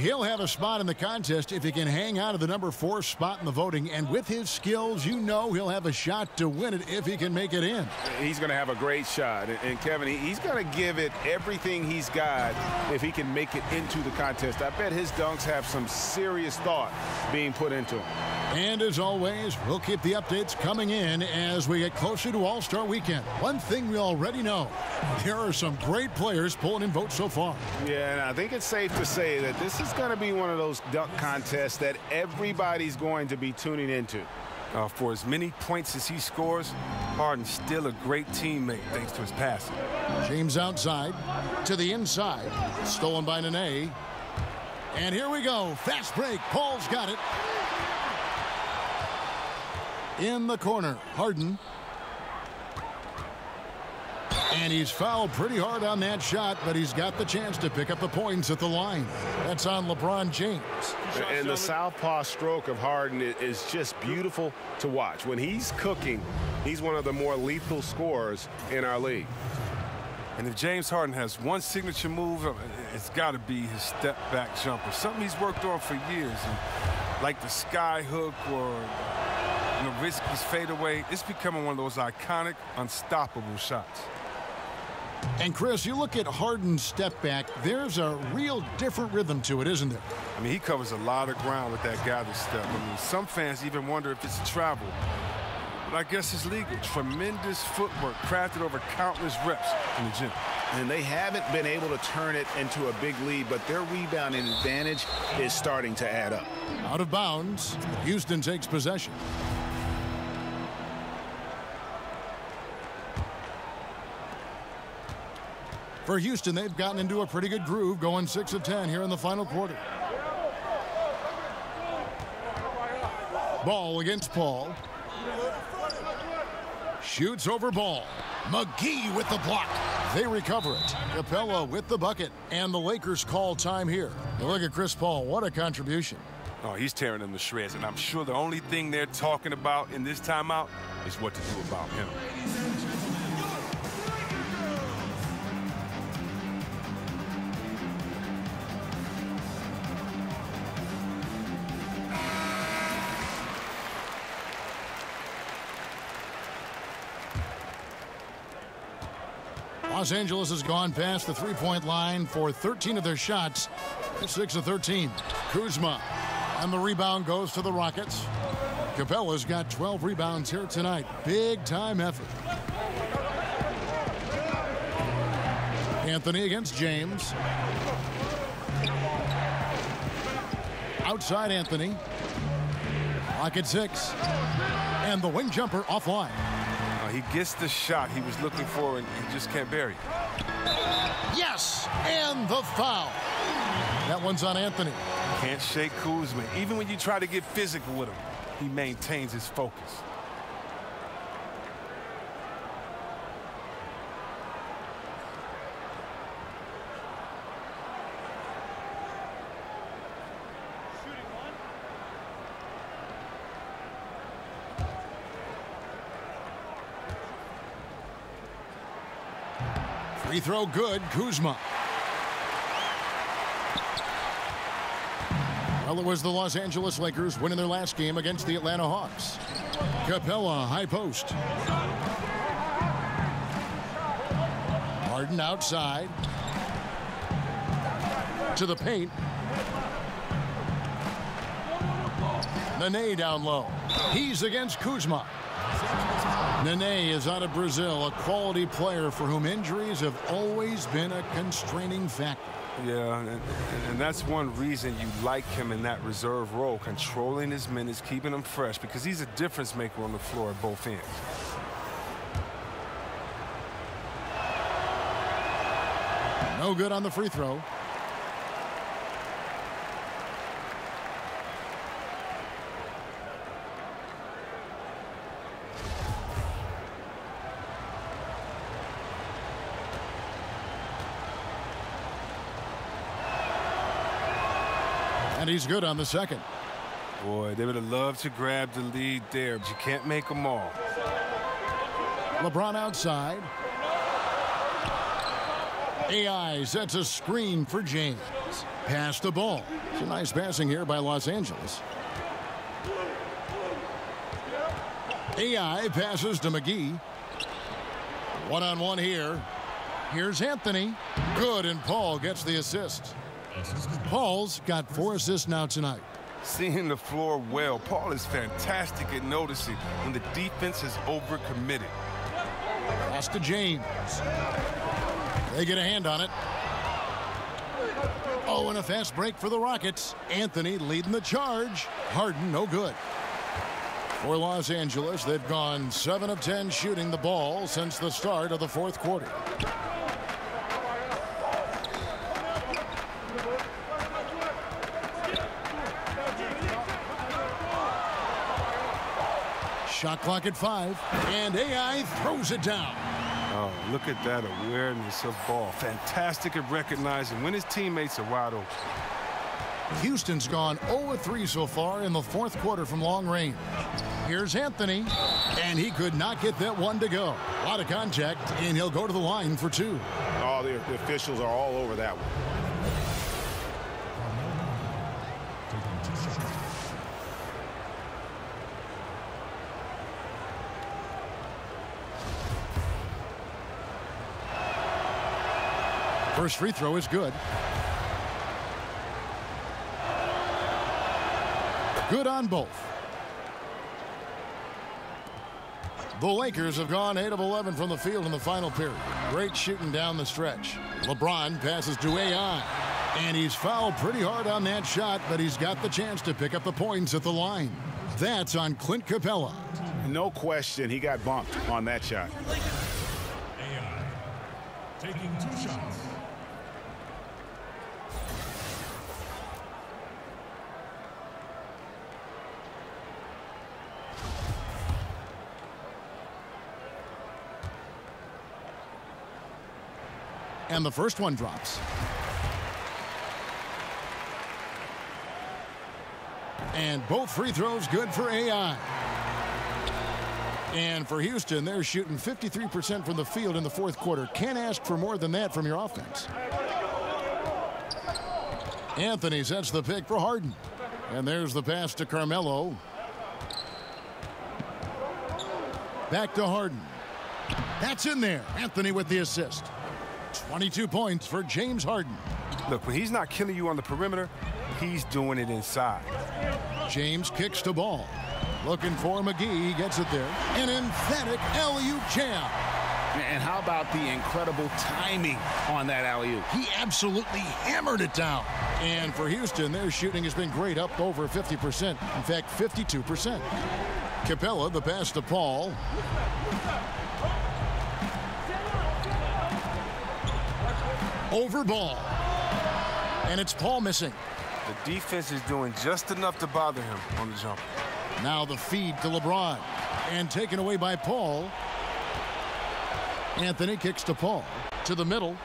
He'll have a spot in the contest if he can hang out of the number 4 spot in the voting. And with his skills, you know he'll have a shot to win it if he can make it in. He's going to have a great shot. And Kevin, he's going to give it everything he's got if he can make it into the contest. I bet his dunks have some serious thought being put into them. And as always, we'll keep the updates coming in as we get closer to All-Star Weekend. One thing we already know, there are some great players pulling in votes so far. Yeah, and I think it's safe to say that this is going to be one of those dunk contests that everybody's going to be tuning into. For as many points as he scores, Harden's still a great teammate thanks to his passing. James outside to the inside. Stolen by Nene. And here we go. Fast break. Paul's got it. In the corner. Harden. And he's fouled pretty hard on that shot, but he's got the chance to pick up the points at the line. That's on LeBron James. And the southpaw stroke of Harden is just beautiful to watch. When he's cooking, he's one of the more lethal scorers in our league. And if James Harden has one signature move, it's got to be his step-back jumper, something he's worked on for years. And like the sky hook or risk his fadeaway, it's becoming one of those iconic, unstoppable shots. And Chris, you look at Harden's step back, there's a real different rhythm to it, isn't there? I mean, he covers a lot of ground with that gather step. I mean, some fans even wonder if it's a travel. But I guess it's legal. Tremendous footwork crafted over countless reps in the gym. And they haven't been able to turn it into a big lead, but their rebounding advantage is starting to add up. Out of bounds. Houston takes possession. For Houston, they've gotten into a pretty good groove, going 6 of 10 here in the final quarter. Ball against Paul. Shoots over Ball. McGee with the block. They recover it. Capella with the bucket. And the Lakers call time here. You look at Chris Paul. What a contribution. Oh, he's tearing them to shreds. And I'm sure the only thing they're talking about in this timeout is what to do about him. Los Angeles has gone past the three-point line for 13 of their shots. They're 6 of 13. Kuzma. And the rebound goes to the Rockets. Capella's got 12 rebounds here tonight. Big-time effort. Anthony against James. Outside Anthony. Lock at 6. And the wing jumper offline. He gets the shot he was looking for, and he just can't bury it. Yes, and the foul. That one's on Anthony. Can't shake Kuzma. Even when you try to get physical with him, he maintains his focus. Free throw good, Kuzma. Well, it was the Los Angeles Lakers winning their last game against the Atlanta Hawks. Capella, high post. Harden outside. To the paint. Nene down low. He's against Kuzma. Nene is out of Brazil, a quality player for whom injuries have always been a constraining factor. Yeah, and that's one reason you like him in that reserve role, controlling his minutes, keeping them fresh, because he's a difference maker on the floor at both ends. No good on the free throw. And he's good on the second. Boy, they would have loved to grab the lead there, but you can't make them all. LeBron outside. AI sets a screen for James. Pass the ball. It's a nice passing here by Los Angeles. AI passes to McGee. One-on-one here. Here's Anthony. Good, and Paul gets the assist. Paul's got 4 assists now tonight. Seeing the floor well, Paul is fantastic at noticing when the defense is overcommitted. Pass to James. They get a hand on it. Oh, and a fast break for the Rockets. Anthony leading the charge. Harden, no good. For Los Angeles, they've gone 7 of 10 shooting the ball since the start of the fourth quarter. Shot clock at 5, and AI throws it down. Oh, look at that awareness of ball. Fantastic at recognizing when his teammates are wide open. Houston's gone 0 of 3 so far in the fourth quarter from long range. Here's Anthony, and he could not get that one to go. A lot of contact, and he'll go to the line for 2. Oh, the officials are all over that one. First free throw is good. Good on both. The Lakers have gone 8 of 11 from the field in the final period. Great shooting down the stretch. LeBron passes to AI, and he's fouled pretty hard on that shot, but he's got the chance to pick up the points at the line. That's on Clint Capella. No question, he got bumped on that shot. AI taking 2 shots. And the first one drops. And both free throws good for AI. And for Houston, they're shooting 53% from the field in the fourth quarter. Can't ask for more than that from your offense. Anthony sets the pick for Harden. And there's the pass to Carmelo. Back to Harden. That's in there. Anthony with the assist. 22 points for James Harden. Look, when he's not killing you on the perimeter, he's doing it inside. James kicks the ball. Looking for McGee. He gets it there. An emphatic alley-oop jam. And how about the incredible timing on that alley-oop? He absolutely hammered it down. And for Houston, their shooting has been great, up over 50%. In fact, 52%. Capella, the pass to Paul. Over ball. And it's Paul missing. The defense is doing just enough to bother him on the jump. Now the feed to LeBron. And taken away by Paul. Anthony kicks to Paul. To the middle.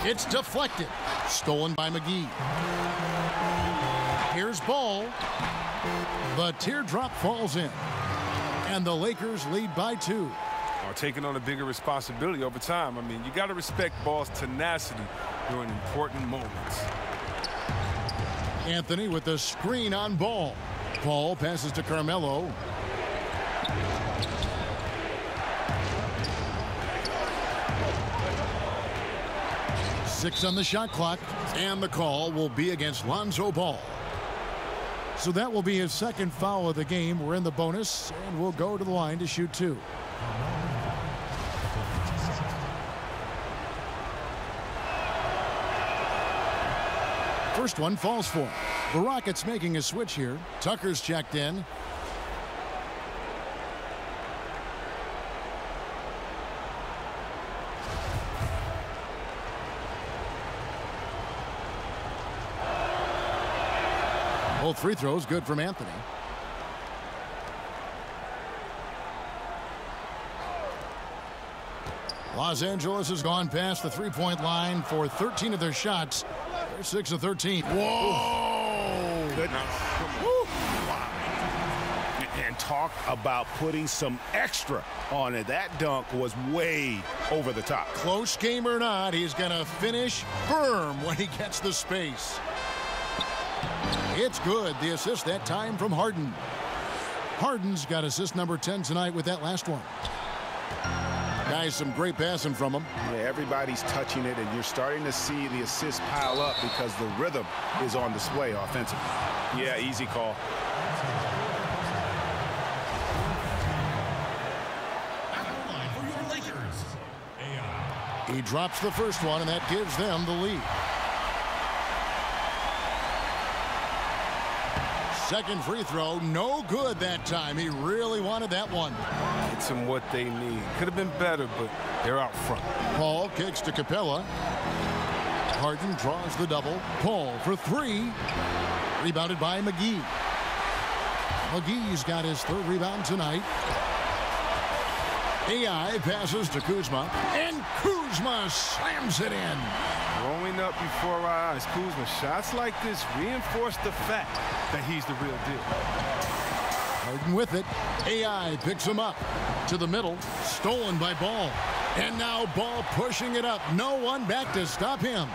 It's deflected. Stolen by McGee. Here's Ball. The teardrop falls in. And the Lakers lead by 2. Are taking on a bigger responsibility over time. I mean, you got to respect Ball's tenacity during important moments. Anthony with the screen on Ball. Ball passes to Carmelo. Six on the shot clock, and the call will be against Lonzo Ball. So that will be his second foul of the game. We're in the bonus, and we'll go to the line to shoot 2. First one falls for him. The Rockets making a switch here. Tucker's checked in. Both free throws good from Anthony. Los Angeles has gone past the three-point line for 13 of their shots. They're 6 of 13. Whoa! Goodness. And talk about putting some extra on it. That dunk was way over the top. Close game or not, he's going to finish firm when he gets the space. It's good. The assist that time from Harden. Harden's got assist number 10 tonight with that last one. Guys, some great passing from him. Yeah, everybody's touching it, and you're starting to see the assists pile up because the rhythm is on display offensively. Yeah, easy call. He drops the first one, and that gives them the lead. Second free throw, no good that time. He really wanted that one. It's them what they need. Could have been better, but they're out front. Paul kicks to Capella. Harden draws the double. Paul for three. Rebounded by McGee. McGee's got his third rebound tonight. AI passes to Kuzma, and Kuzma slams it in. Growing up before our eyes, Kuzma, shots like this reinforce the fact that he's the real deal. Harden with it. AI picks him up to the middle. Stolen by Ball. And now Ball pushing it up. No one back to stop him.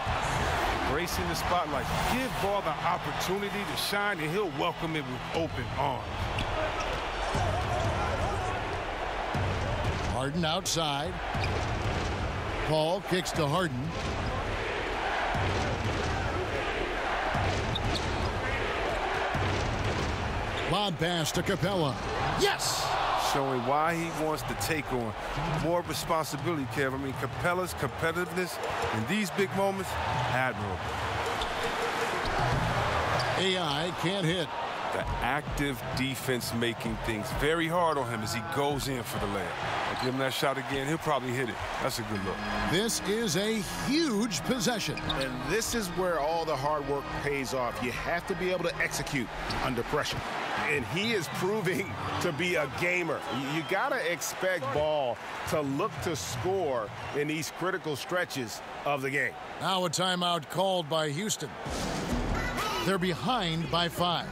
Embracing the spotlight. Give Ball the opportunity to shine, and he'll welcome it with open arms. Harden outside. Paul kicks to Harden. Lob pass to Capella. Yes! Showing why he wants to take on more responsibility, Kev. I mean, Capella's competitiveness in these big moments, admirable. AI can't hit. The active defense making things very hard on him as he goes in for the layup. I'll give him that shot again. He'll probably hit it. That's a good look. This is a huge possession. And this is where all the hard work pays off. You have to be able to execute under pressure. And he is proving to be a gamer. You got to expect Ball to look to score in these critical stretches of the game. Now a timeout called by Houston. They're behind by 5.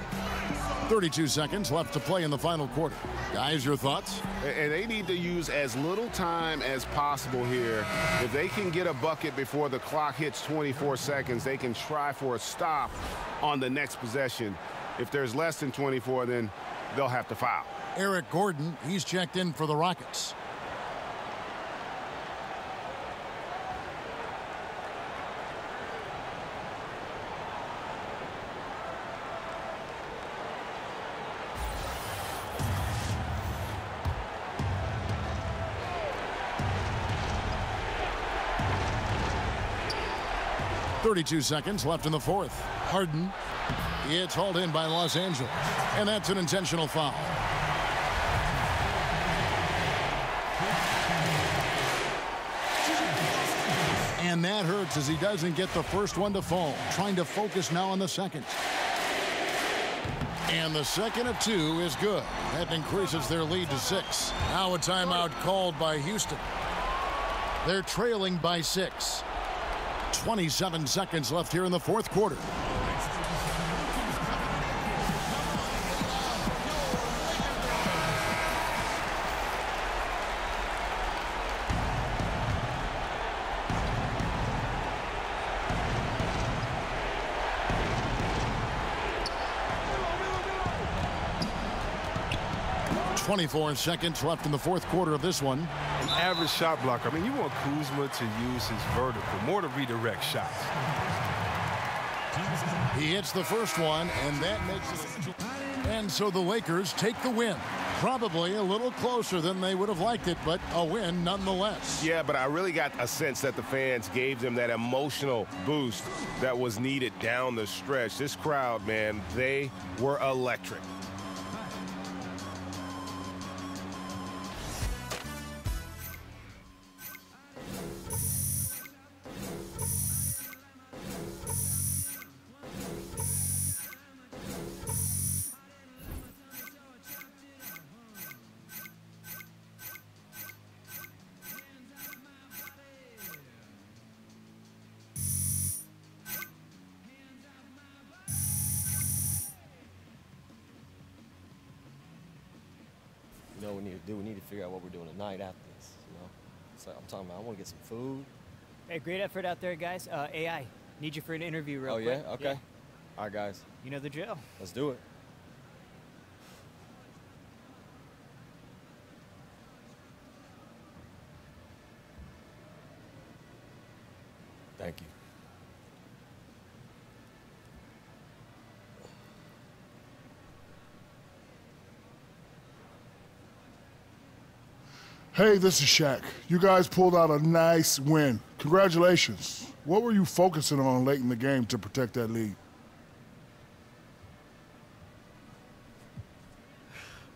32 seconds left to play in the final quarter. Guys, your thoughts? And they need to use as little time as possible here. If they can get a bucket before the clock hits 24 seconds, they can try for a stop on the next possession. If there's less than 24, then they'll have to foul. Eric Gordon, he's checked in for the Rockets. .32 seconds left in the fourth. Harden. It's hauled in by Los Angeles. And that's an intentional foul. And that hurts as he doesn't get the first one to fall. Trying to focus now on the second. And the second of 2 is good. That increases their lead to 6. Now a timeout called by Houston. They're trailing by 6. 27 seconds left here in the fourth quarter. .24 seconds left in the fourth quarter of this one. An average shot blocker. I mean, you want Kuzma to use his vertical more to redirect shots. He hits the first one, and that makes it. And so the Lakers take the win. Probably a little closer than they would have liked it, but a win nonetheless. Yeah, but I really got a sense that the fans gave them that emotional boost that was needed down the stretch. This crowd, man, they were electric. You know what we need to do? We need to figure out what we're doing tonight after this, you know? So I'm talking about I want to get some food. Hey, great effort out there, guys. AI, need you for an interview real quick. Oh, yeah? Okay. Yeah. All right, guys. You know the drill. Let's do it. Thank you. Hey, this is Shaq. You guys pulled out a nice win. Congratulations. What were you focusing on late in the game to protect that lead?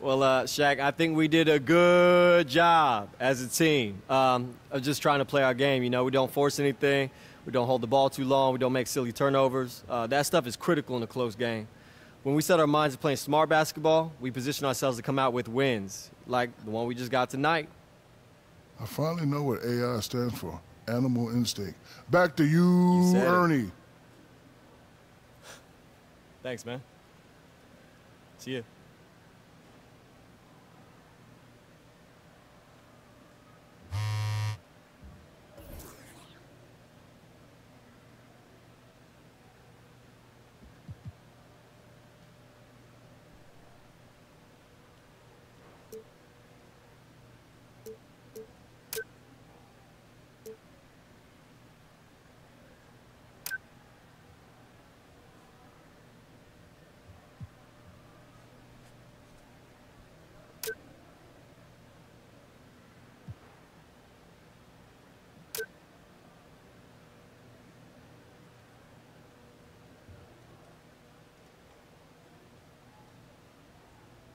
Well, Shaq, I think we did a good job as a team of just trying to play our game. You know, we don't force anything. We don't hold the ball too long. We don't make silly turnovers. That stuff is critical in a close game. When we set our minds to playing smart basketball, we position ourselves to come out with wins, like the one we just got tonight. I finally know what AI stands for. Animal instinct. Back to you, Ernie. Thanks, man. See ya.